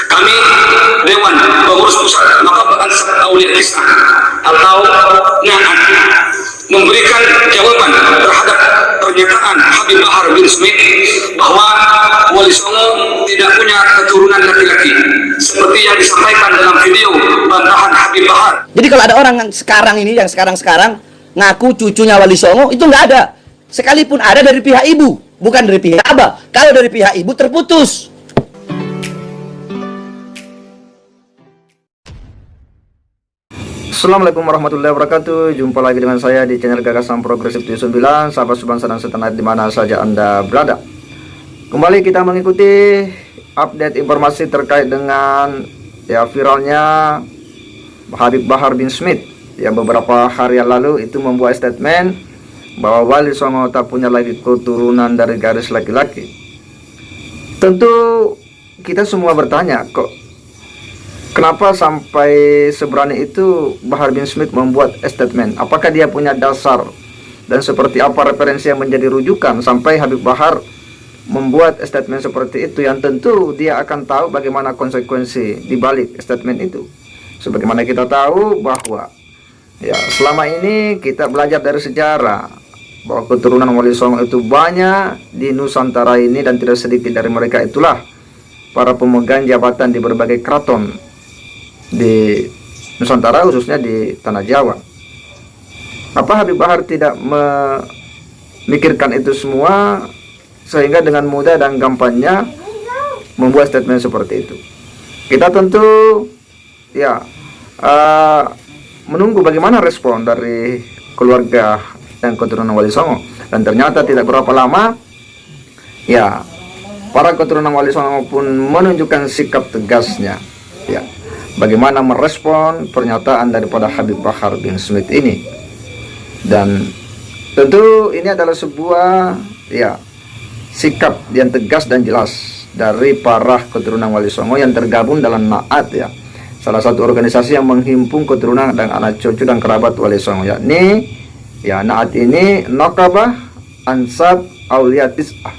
Kami Dewan Pengurus Pusat Makam Ansar Aulia Kisah atau NAAT memberikan jawaban terhadap pernyataan Habib Bahar bin Smith bahwa Wali Songo tidak punya keturunan laki-laki seperti yang disampaikan dalam video bantahan Habib Bahar. Jadi kalau ada orang yang sekarang ngaku cucunya Wali Songo, itu nggak ada. Sekalipun ada dari pihak ibu, bukan dari pihak abah. Kalau dari pihak ibu terputus. Assalamualaikum warahmatullahi wabarakatuh. Jumpa lagi dengan saya di channel Gagasan Progresif 79. Sahabat sebangsa dan setanah di mana saja Anda berada. Kembali kita mengikuti update informasi terkait dengan viralnya Habib Bahar bin Smith yang beberapa hari yang lalu itu membuat statement bahwa Wali Songo tak punya lagi keturunan dari garis laki-laki. Tentu kita semua bertanya, kok kenapa sampai seberani itu Bahar bin Smith membuat statement? Apakah dia punya dasar dan seperti apa referensi yang menjadi rujukan sampai Habib Bahar membuat statement seperti itu, yang tentu dia akan tahu bagaimana konsekuensi di balik statement itu. Sebagaimana kita tahu bahwa selama ini kita belajar dari sejarah bahwa keturunan Wali Songo itu banyak di Nusantara ini, dan tidak sedikit dari mereka itulah para pemegang jabatan di berbagai keraton di Nusantara, khususnya di Tanah Jawa. Apa Habib Bahar tidak memikirkan itu semua sehingga dengan mudah dan gampangnya membuat statement seperti itu? Kita tentu menunggu bagaimana respon dari keluarga dan keturunan Wali Songo, dan ternyata tidak berapa lama para keturunan Wali Songo pun menunjukkan sikap tegasnya bagaimana merespon pernyataan daripada Habib Bahar bin Smith ini. Dan tentu ini adalah sebuah sikap yang tegas dan jelas dari para keturunan Wali Songo yang tergabung dalam NAAT, salah satu organisasi yang menghimpun keturunan dan anak cucu dan kerabat Wali Songo, yakni NAAT ini Nakabah Ansar Aulia Kisah.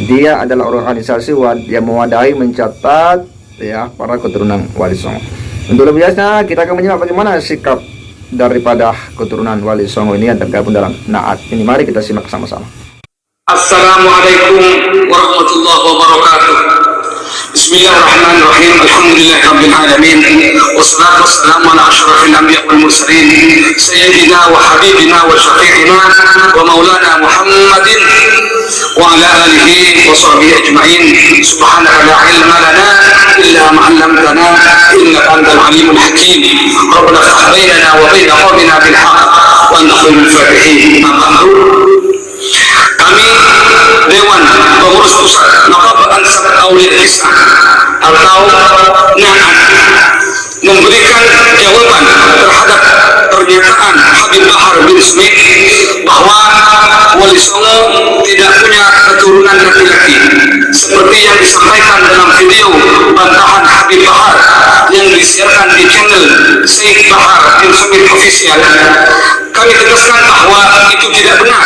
Dia adalah organisasi yang mewadahi mencatat para keturunan Wali Songo. Untuk lebih jelasnya kita akan menyimak bagaimana sikap daripada keturunan Wali Songo ini yang tergabung dalam NAAT ini. Mari kita simak sama-sama. Assalamualaikum warahmatullahi wabarakatuh. Bismillahirrahmanirrahim. Alhamdulillahirabbil alamin. Wassalatu wassalamu ala asyrafil anbiya wal mursalin sayyidina wa habibina wa syafi'ina wa maulana Muhammadin wa ala alihi wa sahbihi ajma'in. Subhanaka la ilma lana illa ma 'allamtana innaka antal alimul hakim. Rabbana ftah bainana wa bain qawmina bil haqq wa anta khairul fatihin. Kami Dewan Pengurus Pusat Makam Ansar Aulia Kisah atau NAAT memberikan jawaban terhadap pernyataan Habib Bahar bin Smith bahwa Wali Songo tidak punya keturunan laki-laki seperti yang disampaikan dalam video bantahan Habib Bahar yang disiarkan di channel Syekh Bahar bin Smith Official. Kami tegaskan bahwa itu tidak benar.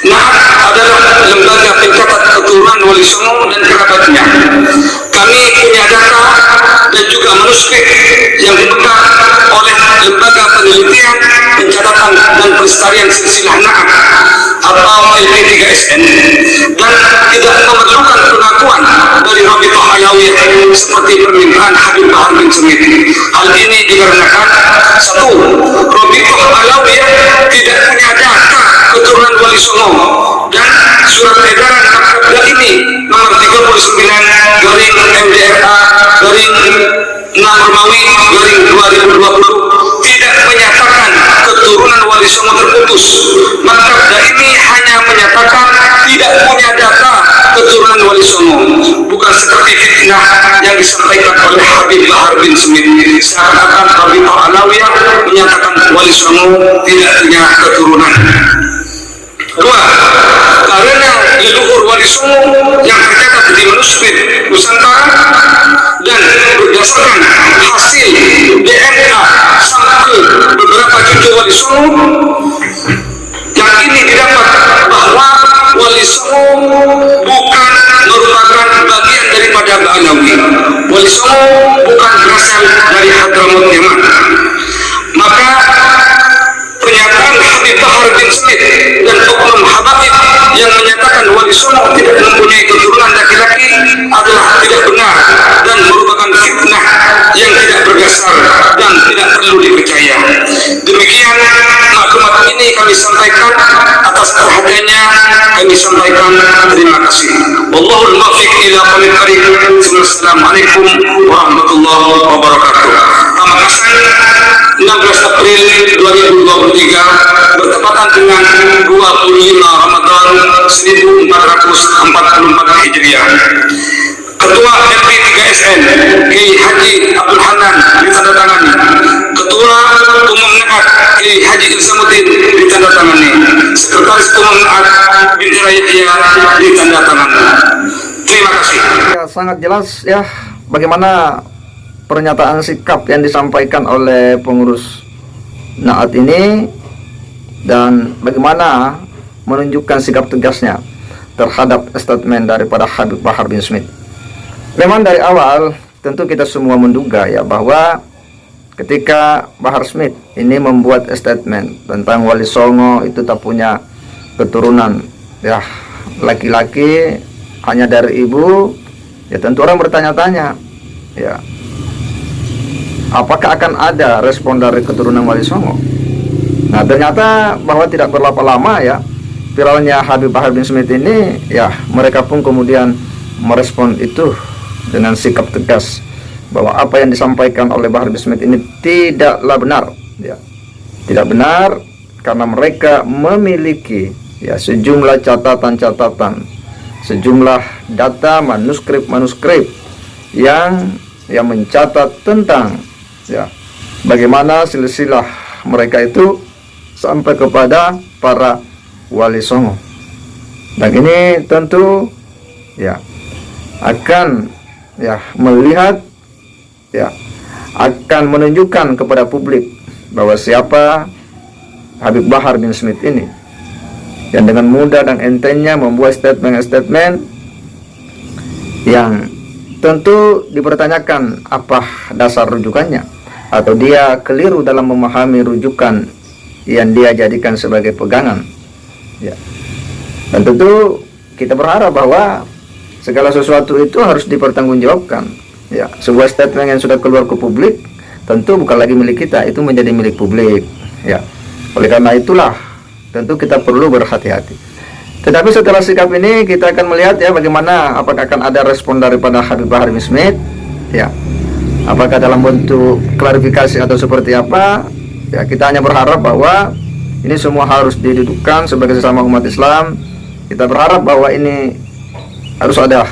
NAAT adalah lembaga pencatat keturunan Wali Songo dan kerabatnya. Kami punya data dan juga manuskrip yang dipegang oleh Lembaga Penelitian, Pencatatan dan Pelestarian Silsilah NAAT atau LP3SN, dan tidak memerlukan pengakuan dari Rabithah Alawiyah seperti permintaan Habib Bahar bin Smith. Hal ini dikarenakan satu, Rabithah Alawiyah tidak punya data keturunan Wali Songo, dan surat edaran Akabda ini nomor 39/MDRA/6 Romawi 2020 tidak menyatakan keturunan Wali Songo terputus. Akabda ini hanya menyatakan tidak punya data keturunan Wali Songo, bukan seperti fitnah yang disampaikan oleh Habib Bahar bin Smith seakan-akan Rabithah Alawiyah menyatakan Wali Songo tidak punya keturunan. Dua, karena leluhur Wali Songo yang tercatat di manuskrip Nusantara dan berdasarkan hasil DNA sampel beberapa cucu Wali Songo, yang ini didapat bahwa Wali Songo bukan merupakan bagian daripada Ba'alawi. Wali Songo bukan berasal dari Hadramaut Yaman. Maka pernyataan Habib Bahar bin Smith dan oknum habaib yang menyatakan Wali Songo tidak mempunyai keturunan laki-laki adalah tidak benar dan merupakan fitnah yang tidak berdasar dan tidak perlu dipercaya. Demikian maklumat ini kami sampaikan. Atas perhatiannya kami sampaikan terima kasih. Wallahul muwaffiq ila aqwamit thariq. Assalamualaikum warahmatullahi wabarakatuh. Pamekasan 16 April 2023 bertepatan dengan 25 Ramadan 1444 Hijriah. Ketua MP3SN Kiai Haji Abdul Hanan ditandatangani. Ketua Umum NAAT Kiai Haji Ilsamuddin ditandatangani. Sekretaris Umum NAAT Binti Yahya ditandatangani. Terima kasih. Ya, sangat jelas ya bagaimana pernyataan sikap yang disampaikan oleh pengurus NAAT ini dan bagaimana menunjukkan sikap tegasnya terhadap statement daripada Habib Bahar bin Smith. Memang dari awal tentu kita semua menduga ya bahwa ketika Bahar Smith ini membuat statement tentang Wali Songo itu tak punya keturunan ya laki-laki, hanya dari ibu, ya tentu orang bertanya-tanya ya apakah akan ada respon dari keturunan Wali Songo. Nah ternyata bahwa tidak berlama-lama ya viralnya Habib Bahar bin Smith ini ya mereka pun kemudian merespon itu dengan sikap tegas bahwa apa yang disampaikan oleh Bahar bin Smith ini tidaklah benar ya. Tidak benar karena mereka memiliki ya sejumlah catatan-catatan, sejumlah data manuskrip yang mencatat tentang ya bagaimana silsilah mereka itu sampai kepada para Wali Songo. Dan ini tentu ya akan ya melihat ya akan menunjukkan kepada publik bahwa siapa Habib Bahar bin Smith ini yang dengan mudah dan entengnya membuat statement-statement yang tentu dipertanyakan apa dasar rujukannya atau dia keliru dalam memahami rujukan yang dia jadikan sebagai pegangan ya. Dan tentu kita berharap bahwa segala sesuatu itu harus dipertanggungjawabkan ya. Sebuah statement yang sudah keluar ke publik tentu bukan lagi milik kita, itu menjadi milik publik ya. Oleh karena itulah tentu kita perlu berhati-hati. Tetapi setelah sikap ini kita akan melihat ya bagaimana apakah akan ada respon daripada Habib Bahar bin Smith ya. Apakah dalam bentuk klarifikasi atau seperti apa ya. Kita hanya berharap bahwa ini semua harus didudukkan sebagai sesama umat Islam. Kita berharap bahwa ini harus ada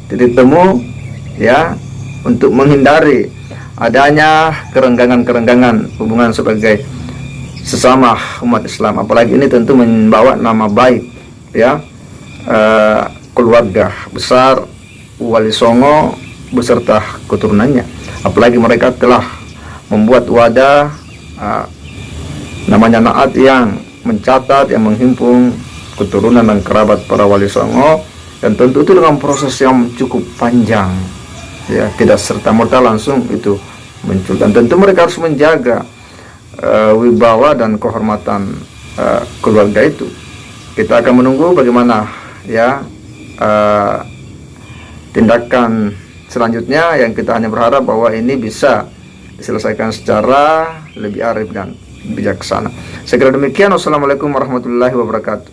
titik temu ya untuk menghindari adanya kerenggangan-kerenggangan hubungan sebagai sesama umat Islam. Apalagi ini tentu membawa nama baik ya keluarga besar Wali Songo beserta keturunannya. Apalagi mereka telah membuat wadah namanya NAAT yang mencatat, yang menghimpun keturunan dan kerabat para Wali Songo. Dan tentu itu dengan proses yang cukup panjang ya, tidak serta-merta langsung itu muncul. Dan tentu mereka harus menjaga wibawa dan kehormatan keluarga itu. Kita akan menunggu bagaimana ya tindakan selanjutnya, yang kita hanya berharap bahwa ini bisa diselesaikan secara lebih arif dan bijaksana. Saya kira demikian. Wassalamualaikum warahmatullahi wabarakatuh.